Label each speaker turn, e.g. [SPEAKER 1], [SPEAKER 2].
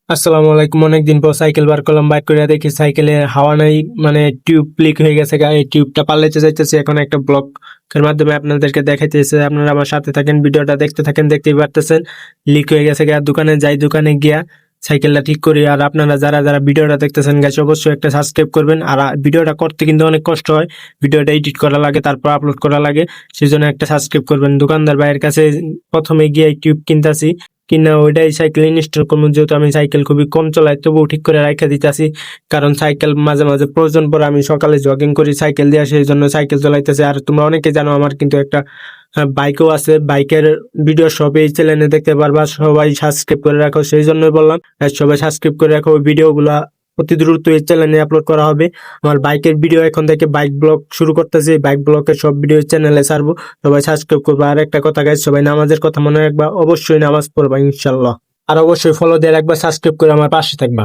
[SPEAKER 1] আসসালামু আলাইকুম। অনেকদিন পর সাইকেল বার করলাম, বাইর করে দেখি সাইকেলে হাওয়া নাই, মানে টিউব লিক হয়ে গেছে। এই টিউবটা পাল্টাতে চাইতেছি, এখন একটা ব্লকের মাধ্যমে আপনাদেরকে দেখাইতেছে। আপনারা আমার সাথে থাকেন, ভিডিওটা দেখতে থাকেন, দেখতেই পারতেছেন লিক হয়ে গেছে। দোকানে যাই, দোকানে গিয়া সাইকেলটা ঠিক করি। আর আপনারা যারা যারা ভিডিওটা দেখতেছেন গাইস, অবশ্যই একটা সাবস্ক্রাইব করবেন। আর ভিডিওটা করতে কিন্তু অনেক কষ্ট হয়, ভিডিওটা এডিট করা লাগে, তারপর আপলোড করা লাগে, সেই জন্য একটা সাবস্ক্রাইব করবেন। দোকানদার ভাইয়ের কাছে প্রথমে গিয়ে টিউব কিনতাছি, কিনা ওইটাই সাইকেল ইনস্টল করবো। যেহেতু আমি সাইকেল খুবই কম চালাই, তবুও ঠিক করে রাখা দিতেছি, কারণ সাইকেল মাঝে মাঝে প্রয়োজন পড়ে। আমি সকালে জগিং করি সাইকেল দিয়ে, সেই জন্য সাইকেল চালাইতেছি। আর তোমরা অনেকে জানো আমার কিন্তু একটা বাইকও আছে, বাইকের ভিডিও সব এই চ্যানেলে দেখতে পারবা। সবাই সাবস্ক্রাইব করে রাখো, সেই জন্যই বললাম সবাই সাবস্ক্রাইব করে রাখো। ওই ভিডিওগুলা অতি দ্রুত এই চ্যানেলে আপলোড করা হবে। আমার বাইকের ভিডিও এখন থেকে বাইক ব্লগ শুরু করতেছি, বাইক ব্লগের সব ভিডিও চ্যানেলে ছাড়বো। সবাই সাবস্ক্রাইব করবা। আর একটা কথা গাইজ, সবাই নামাজের কথা মনে রাখবা, অবশ্যই নামাজ পড়বা ইনশাল্লাহ। আর অবশ্যই ফলো দিয়ে রাখবা, সাবস্ক্রাইব করে আমার পাশে থাকবা।